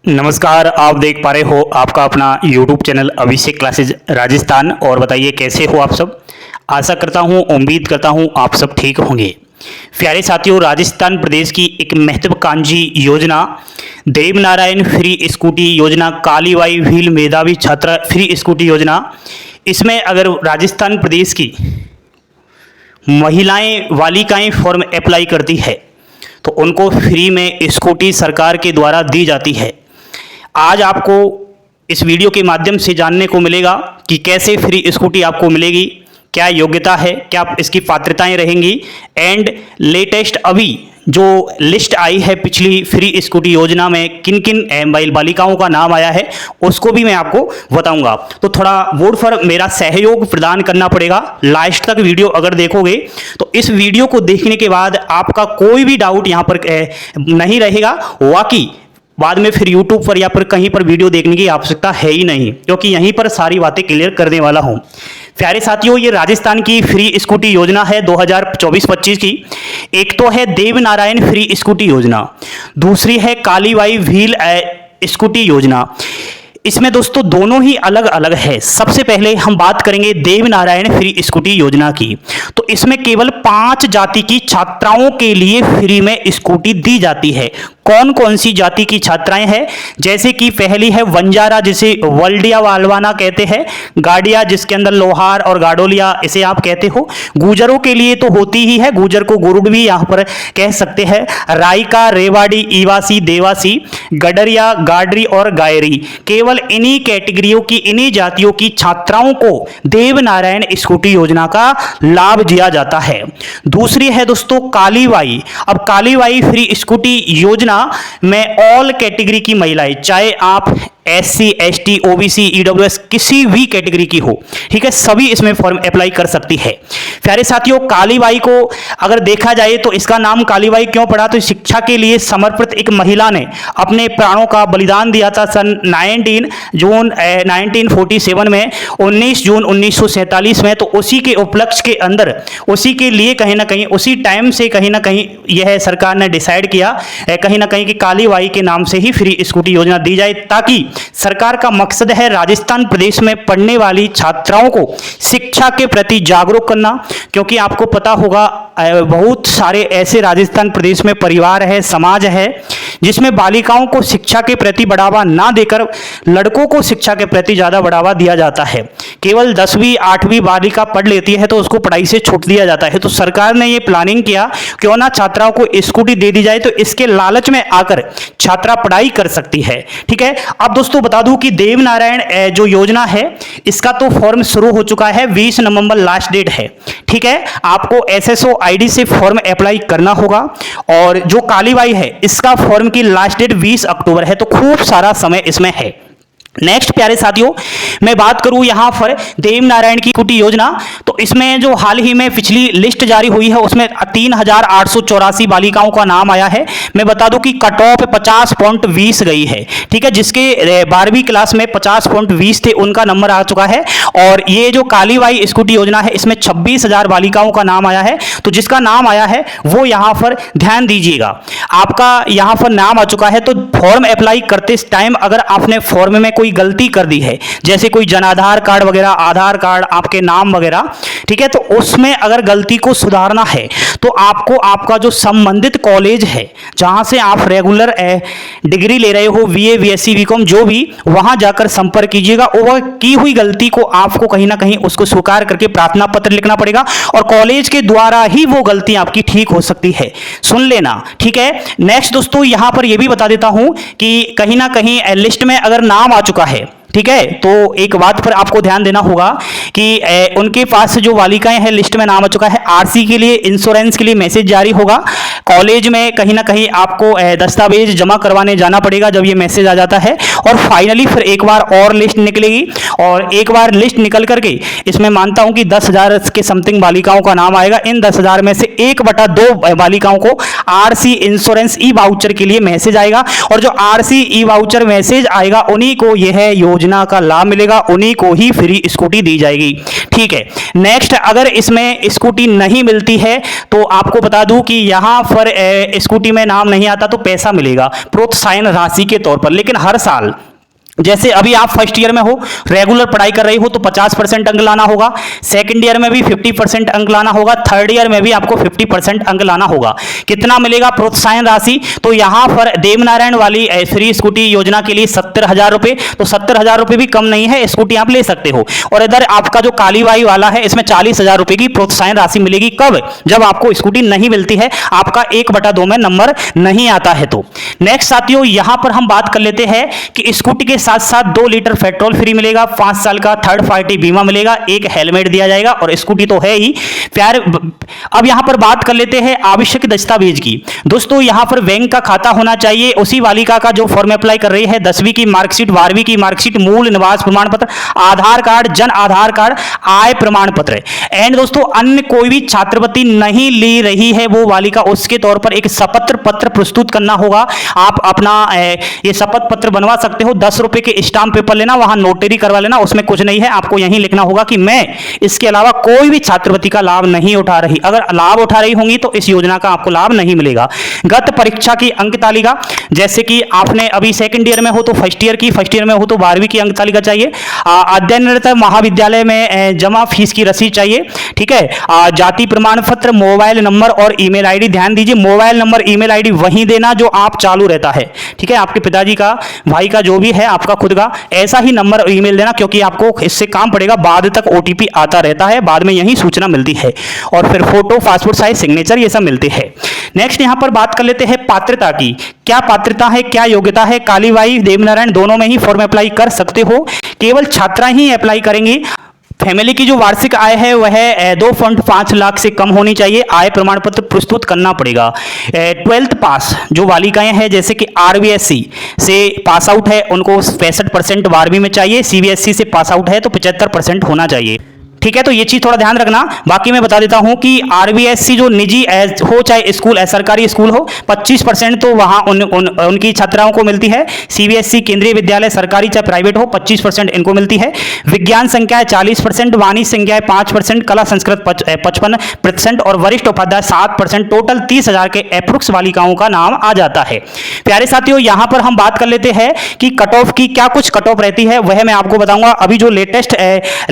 नमस्कार, आप देख पा रहे हो आपका अपना YouTube चैनल अभिषेक क्लासेज राजस्थान। और बताइए कैसे हो आप सब। आशा करता हूँ, उम्मीद करता हूँ आप सब ठीक होंगे। प्यारे साथियों, राजस्थान प्रदेश की एक महत्वाकांक्षी योजना देवनारायण फ्री स्कूटी योजना, कालीबाई भील मेधावी छात्रा फ्री स्कूटी योजना, इसमें अगर राजस्थान प्रदेश की महिलाएं बालिकाएं फॉर्म अप्लाई करती है तो उनको फ्री में स्कूटी सरकार के द्वारा दी जाती है। आज आपको इस वीडियो के माध्यम से जानने को मिलेगा कि कैसे फ्री स्कूटी आपको मिलेगी, क्या योग्यता है, क्या इसकी पात्रताएं रहेंगी, एंड लेटेस्ट अभी जो लिस्ट आई है पिछली फ्री स्कूटी योजना में किन किन बालिकाओं का नाम आया है उसको भी मैं आपको बताऊंगा। तो थोड़ा बोर्ड पर मेरा सहयोग प्रदान करना पड़ेगा। लास्ट तक वीडियो अगर देखोगे तो इस वीडियो को देखने के बाद आपका कोई भी डाउट यहाँ पर नहीं रहेगा। वाकई बाद में फिर YouTube पर या फिर कहीं पर वीडियो देखने की आवश्यकता है ही नहीं, क्योंकि यहीं पर सारी बातें क्लियर करने वाला हूं। प्यारे साथियों, ये राजस्थान की फ्री स्कूटी योजना है 2024-25 की। एक तो है देवनारायण फ्री स्कूटी योजना, दूसरी है कालीबाई भील स्कूटी योजना। इसमें दोस्तों दोनों ही अलग अलग है। सबसे पहले हम बात करेंगे देवनारायण फ्री स्कूटी योजना की। तो इसमें केवल 5 जाति की छात्राओं के लिए फ्री में स्कूटी दी जाती है। कौन कौन सी जाति की छात्राएं हैं? जैसे कि पहली है वंजारा, जिसे वल्डिया वालवाना कहते हैं, गाड़िया जिसके अंदर लोहार और गाडोलिया इसे आप कहते हो। गुजरों के लिए तो होती ही है, गुजर को गुरुड़ भी यहाँ पर कह सकते हैं। रायका, रेवाड़ी, ईवासी, देवासी, गडरिया, गाडरी और गायरी, केवल इन्हीं कैटेगरियों की, इन्हीं जातियों की छात्राओं को देवनारायण स्कूटी योजना का लाभ दिया जाता है। दूसरी है दोस्तों कालीबाई। अब कालीबाई फ्री स्कूटी योजना में ऑल कैटेगरी की महिलाएं, चाहे आप SC, ST, OBC, EWS किसी भी कैटेगरी की हो, ठीक है, सभी इसमें फॉर्म अप्लाई कर सकती है। प्यारे साथियों, कालीबाई को अगर देखा जाए तो इसका नाम कालीबाई क्यों पड़ा? तो शिक्षा के लिए समर्पित एक महिला ने अपने प्राणों का बलिदान दिया था सन 19 जून 1947 में, 19 जून 1947 में। तो उसी के उपलक्ष्य के अंदर, उसी के लिए कहीं ना कहीं, उसी टाइम से कहीं ना कहीं यह सरकार ने डिसाइड किया कहीं ना कहीं कि कालीबाई के नाम से ही फ्री स्कूटी योजना दी जाए, ताकि सरकार का मकसद है राजस्थान प्रदेश में पढ़ने वाली छात्राओं को शिक्षा के प्रति जागरूक करना। क्योंकि आपको पता होगा बहुत सारे ऐसे राजस्थान प्रदेश में परिवार है, समाज है, जिसमें बालिकाओं को शिक्षा के प्रति बढ़ावा ना देकर लड़कों को शिक्षा के प्रति ज़्यादा बढ़ावा दिया जाता है। केवल 10वीं 8वीं बालिका पढ़ लेती है तो उसको पढ़ाई से छूट दिया जाता है। तो सरकार ने ये प्लानिंग किया क्यों ना छात्राओं को स्कूटी दे दी जाए, तो इसके लालच में आकर छात्रा पढ़ाई कर सकती है। ठीक है, अब दोस्तों बता दूं कि देवनारायण जो योजना है इसका तो फॉर्म शुरू हो चुका है, 20 नवंबर लास्ट डेट है। ठीक है, आपको SSO ID से फॉर्म अप्लाई करना होगा। और जो कालीबाई है इसका फॉर्म की लास्ट डेट 20 अक्टूबर है, तो खूब सारा समय इसमें है। नेक्स्ट प्यारे साथियों, मैं बात करूं यहां पर देवनारायण की स्कूटी योजना, तो इसमें जो हाल ही में पिछली लिस्ट जारी हुई है उसमें 3884 बालिकाओं का नाम आया है। मैं बता दूं कि कट ऑफ 50.20 गई है। ठीक है, जिसके 12वीं क्लास में 50.20 थे उनका नंबर आ चुका है। और ये जो कालीबाई स्कूटी योजना है इसमें 26,000 बालिकाओं का नाम आया है। तो जिसका नाम आया है वो यहाँ पर ध्यान दीजिएगा, आपका यहाँ पर नाम आ चुका है। तो फॉर्म अप्लाई करते टाइम अगर आपने फॉर्म में कोई गलती कर दी है, जैसे कोई जन आधार कार्ड वगैरह, आधार कार्ड, आपके नाम वगैरह, ठीक है, तो उसमें अगर गलती को सुधारना है तो आपको आपका जो संबंधित कॉलेज है जहां से आप रेगुलर डिग्री ले रहे हो, BA, BSc, BCom जो भी, वहां जाकर संपर्क कीजिएगा। और की हुई गलती को आपको कहीं ना कहीं उसको स्वीकार करके प्रार्थना पत्र लिखना पड़ेगा और कॉलेज के द्वारा ही वो गलती आपकी ठीक हो सकती है, सुन लेना। ठीक है, नेक्स्ट दोस्तों यहां पर यह भी बता देता हूं कि कहीं ना कहीं लिस्ट में अगर नाम आ चुका है, ठीक है, तो एक बात पर आपको ध्यान देना होगा कि उनके पास जो बालिकाएं हैं लिस्ट में नाम आ चुका है, RC के लिए, इंश्योरेंस के लिए मैसेज जारी होगा। कॉलेज में कहीं ना कहीं आपको दस्तावेज जमा करवाने जाना पड़ेगा जब ये मैसेज आ जाता है। और फाइनली फिर एक बार और लिस्ट निकलेगी, और एक बार लिस्ट निकल करके इसमें मानता हूं कि 10,000 के समथिंग बालिकाओं का नाम आएगा। इन 10,000 में से 1/2 बालिकाओं को आरसी इंश्योरेंस ई वाउचर के लिए मैसेज आएगा, और जो आरसी ई वाउचर मैसेज आएगा उन्हीं को यह योजना का लाभ मिलेगा, उन्हीं को ही फ्री स्कूटी दी जाएगी। ठीक है, नेक्स्ट, अगर इसमें स्कूटी नहीं मिलती है तो आपको बता दूं कि यहां पर स्कूटी में नाम नहीं आता तो पैसा मिलेगा प्रोत्साहन राशि के तौर पर, लेकिन हर साल जैसे अभी आप फर्स्ट ईयर में हो, रेगुलर पढ़ाई कर रही हो तो 50% अंक लाना होगा, सेकंड ईयर में भी 50% अंक लाना होगा, थर्ड ईयर में भी आपको 50% अंक लाना होगा। कितना मिलेगा प्रोत्साहन राशि? तो यहां पर देवनारायण वाली फ्री स्कूटी योजना के लिए 70,000 रुपए, तो 70,000 रुपए भी कम नहीं है, स्कूटी आप ले सकते हो। और इधर आपका जो कालीबाई वाला है इसमें 40,000 रुपए की प्रोत्साहन राशि मिलेगी। कब? जब आपको स्कूटी नहीं मिलती है, आपका 1/2 में नंबर नहीं आता है। तो नेक्स्ट साथियों, यहां पर हम बात कर लेते हैं कि स्कूटी के साथ साथ 2 लीटर पेट्रोल फ्री मिलेगा, 5 साल का थर्ड पार्टी बीमा मिलेगा, एक हेलमेट दिया जाएगा, और स्कूटी तो है ही प्यार। अब यहां पर बात कर लेते हैं आवश्यक दस्तावेज की। दोस्तों यहां पर बैंक का खाता होना चाहिए उसी बालिका का जो फॉर्म अप्लाई कर रही है, 10वीं की मार्कशीट, 12वीं की मार्कशीट, मूल निवास प्रमाण पत्र, आधार कार्ड, जन आधार कार्ड, आय प्रमाण पत्र। एंड दोस्तों अन्य कोई भी छात्रवृत्ति नहीं ली रही है वो बालिका, उसके तौर पर एक शपथ पत्र प्रस्तुत करना होगा। आप अपना ये शपथ पत्र बनवा सकते हो, 10 रुपए के स्टाम्प पेपर लेना, वहां नोटरी करवा लेना, उसमें कुछ नहीं है, आपको यहीं लिखना होगा कि मैं इसके अलावा कोई भी छात्रवृत्ति का लाभ नहीं उठा रही। अगर लाभ उठा रही होंगी तो इस योजना का आपको लाभ नहीं मिलेगा। गत परीक्षा की अंक तालिका, जैसे कि आपने अभी सेकंड ईयर में हो तो फर्स्ट ईयर की, फर्स्ट ईयर में हो तो 12वीं की अंक तालिका चाहिए। अध्ययनरत महाविद्यालय में जमा फीस की रसीद चाहिए। ठीक है, जाति प्रमाण पत्र, मोबाइल नंबर और ईमेल आईडी। ध्यान दीजिए, मोबाइल नंबर ईमेल आईडी वहीं देना जो आप चालू रहता है। ठीक है, आपके पिताजी का, भाई का, जो भी है, आपका खुद का ऐसा ही नंबर ईमेल देना, क्योंकि आपको इससे काम पड़ेगा, बाद तक ओटीपी आता रहता है, बाद में यही सूचना मिलती है। और फिर फोटो, पासपोर्ट साइज, सिग्नेचर, ये सब मिलते हैं। नेक्स्ट यहां पर बात कर लेते हैं पात्रता की। क्या पात्रता है, क्या योग्यता है? कालीबाई, देवनारायण दोनों में ही फॉर्म अप्लाई कर सकते हो, केवल छात्रा ही अप्लाई करेंगी। फैमिली की जो वार्षिक आय है वह 2.5 लाख से कम होनी चाहिए। आय प्रमाण पत्र प्रस्तुत करना पड़ेगा। 12th पास जो बालिकाएं हैं, जैसे कि आरबीएससी से पास आउट है, उनको 65% 12वीं में चाहिए। सीबीएसई से पास आउट है तो 75% होना चाहिए। ठीक है, तो ये चीज थोड़ा ध्यान रखना। बाकी मैं बता देता हूं कि आरबीएससी जो निजी हो चाहे स्कूल, सरकारी स्कूल हो, 25% तो वहां उनकी छात्राओं को मिलती है। सीबीएसई केंद्रीय विद्यालय सरकारी चाहे प्राइवेट हो, 25% इनको मिलती है। विज्ञान संख्याएं 40%, वाणिज्य संख्याएं 5%, कला संस्कृत 55% और वरिष्ठ उपाध्याय 7%। टोटल 30,000 के एप्रोक्स बालिकाओं का नाम आ जाता है। प्यारे साथियों, यहां पर हम बात कर लेते हैं कि कट ऑफ की, क्या कुछ कट ऑफ रहती है वह मैं आपको बताऊंगा। अभी जो लेटेस्ट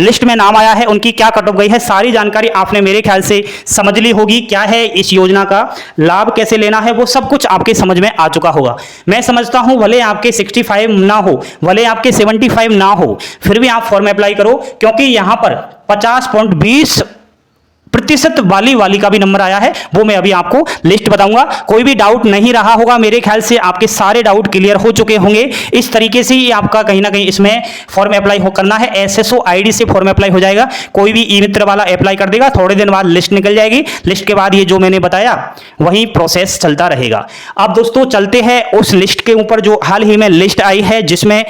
लिस्ट में नाम आया है उनकी क्या कट ऑफ गई है, सारी जानकारी आपने मेरे ख्याल से समझ ली होगी। क्या है इस योजना का लाभ, कैसे लेना है, वो सब कुछ आपके समझ में आ चुका होगा। मैं समझता हूं भले आपके 65 ना हो, भले आपके 75 ना हो, फिर भी आप फॉर्म अप्लाई करो, क्योंकि यहां पर 50.20% वाली का भी नंबर आया है, वो मैं अभी आपको लिस्ट बताऊंगा। कोई भी डाउट नहीं रहा होगा, मेरे ख्याल से आपके सारे डाउट क्लियर हो चुके होंगे। इस तरीके से ही आपका कहीं ना कहीं इसमें फॉर्म अप्लाई करना है। एसएसओ आईडी से फॉर्म अप्लाई हो जाएगा, कोई भी ई मित्र वाला अप्लाई कर देगा, थोड़े दिन बाद लिस्ट निकल जाएगी। लिस्ट के बाद ये जो मैंने बताया वही प्रोसेस चलता रहेगा। अब दोस्तों चलते हैं उस लिस्ट के ऊपर जो हाल ही में लिस्ट आई है, जिसमें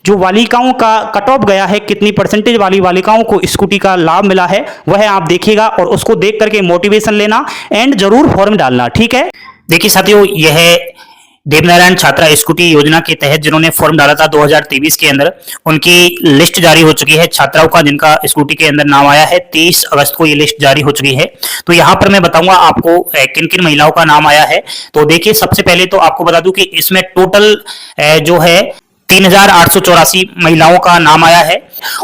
जो बालिकाओं का कट ऑफ गया है, कितनी परसेंटेज वाली बालिकाओं को स्कूटी का लाभ मिला है, वह आप देखिएगा और उसको देख करके मोटिवेशन लेना एंड जरूर फॉर्म डालना। ठीक है, देखिए साथियों, यह देवनारायण छात्रा स्कूटी योजना के तहत जिन्होंने फॉर्म डाला था 2023 के अंदर, उनकी लिस्ट जारी हो चुकी है छात्राओं का जिनका स्कूटी के अंदर नाम आया है। 30 अगस्त को ये लिस्ट जारी हो चुकी है। तो यहाँ पर मैं बताऊंगा आपको किन किन महिलाओं का नाम आया है। तो देखिए, सबसे पहले तो आपको बता दूं कि इसमें टोटल जो है 3,884 महिलाओं का नाम आया है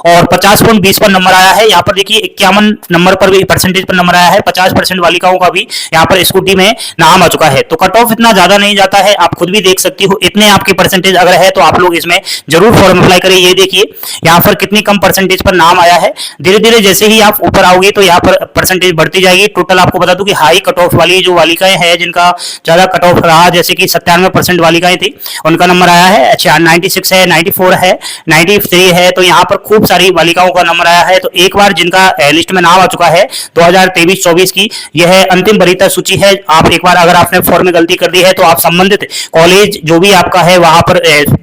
और 50.20 पर नंबर आया है। यहाँ पर देखिए 51 नंबर पर भी परसेंटेज पर नंबर आया है। 50% बालिकाओं का भी यहाँ पर स्कूटी में नाम आ चुका है। तो कट ऑफ इतना ज्यादा नहीं जाता है, आप खुद भी देख सकती हो। इतने आपके परसेंटेज अगर है तो आप लोग इसमें जरूर फॉर्म अप्लाई करें। ये देखिए यहाँ पर कितनी कम परसेंटेज पर नाम आया है। धीरे धीरे जैसे ही आप ऊपर आओगे तो यहाँ पर परसेंटेज बढ़ती जाएगी। टोटल आपको बता दूं कि हाई कट ऑफ वाली जो बालिकाएं हैं, जिनका ज्यादा कट ऑफ रहा, जैसे कि 97% बालिकाएं थी, उनका नंबर आया है। अच्छा, 96 है, 94 है, 93 है। तो यहाँ पर खूब सारी बालिकाओं का नंबर आया है। तो एक बार जिनका लिस्ट में नाम आ चुका है 2023-24 की, यह अंतिम वरीयता सूची है। आप एक बार अगर आपने फॉर्म में गलती कर दी है तो आप संबंधित कॉलेज जो भी आपका है वहां पर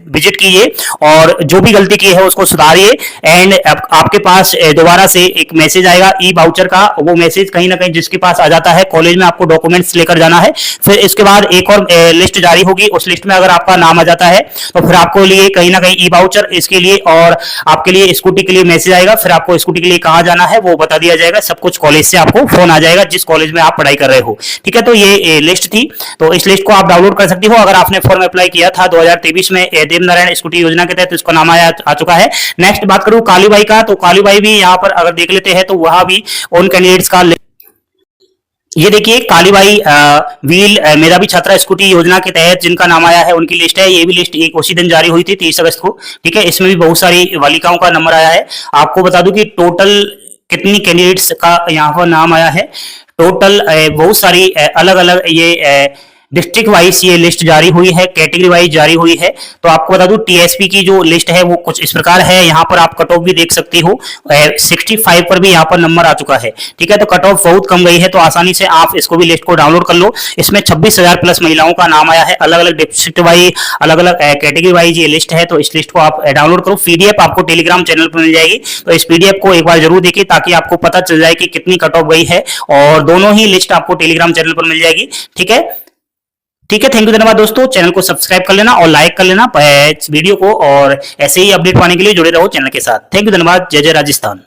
विजिट कीजिए और जो भी गलती की है उसको सुधारिए। एंड आपके पास दोबारा से एक मैसेज आएगा ई वाउचर का, वो मैसेज कहीं ना कहीं जिसके पास आ जाता है, कॉलेज में आपको डॉक्यूमेंट्स लेकर जाना है। फिर इसके बाद एक और लिस्ट जारी होगी, उस लिस्ट में अगर आपका नाम आ जाता है तो फिर आपको लिए कहीं ना कहीं ई वाउचर इसके लिए और आपके लिए स्कूटी के लिए मैसेज आएगा। फिर आपको स्कूटी के लिए कहां जाना है वो बता दिया जाएगा, सब कुछ कॉलेज से आपको फोन आ जाएगा जिस कॉलेज में आप पढ़ाई कर रहे हो। ठीक है, तो ये लिस्ट थी, तो इस लिस्ट को आप डाउनलोड कर सकते हो। अगर आपने फॉर्म अप्लाई किया था 2023 में देवनारायण स्कूटी योजना के तहत, इसका नाम आ चुका है। नेक्स्ट बात करूं कालीबाई का, तो कालीबाई भी यहाँ पर अगर देख लेते हैं तो वहां भी उन कैंडिडेट्स का ये देखिए कालीबाई व्हील मेधावी छात्रा स्कूटी योजना के तहत जिनका नाम आया है उनकी लिस्ट है। ये भी लिस्ट एक उसी दिन जारी हुई थी 30 अगस्त को। ठीक है, इसमें भी बहुत सारी बालिकाओं का नंबर आया है। आपको बता दूं कि टोटल कितनी कैंडिडेट्स का यहाँ पर नाम आया है। टोटल बहुत सारी अलग अलग ये डिस्ट्रिक्ट वाइज ये लिस्ट जारी हुई है, कैटेगरी वाइज जारी हुई है। तो आपको बता दूं टीएसपी की जो लिस्ट है वो कुछ इस प्रकार है। यहाँ पर आप कट ऑफ भी देख सकते हो, 65 पर भी यहाँ पर नंबर आ चुका है। ठीक है, तो कट ऑफ बहुत कम गई है, तो आसानी से आप इसको भी लिस्ट को डाउनलोड कर लो। इसमें 26,000 प्लस महिलाओं का नाम आया है, अलग अलग डिस्ट्रिक्ट वाइज, अलग अलग कैटेगरी वाइज ये लिस्ट है। तो इस लिस्ट को आप डाउनलोड करो। पीडीएफ आपको टेलीग्राम चैनल पर मिल जाएगी, तो इस पीडीएफ को एक बार जरूर देखिए ताकि आपको पता चल जाए कि कितनी कट ऑफ गई है, और दोनों ही लिस्ट आपको टेलीग्राम चैनल पर मिल जाएगी। ठीक है, ठीक है, थैंक यू, धन्यवाद दोस्तों। चैनल को सब्सक्राइब कर लेना और लाइक कर लेना वीडियो को, और ऐसे ही अपडेट पाने के लिए जुड़े रहो चैनल के साथ। थैंक यू, धन्यवाद। जय जय राजस्थान।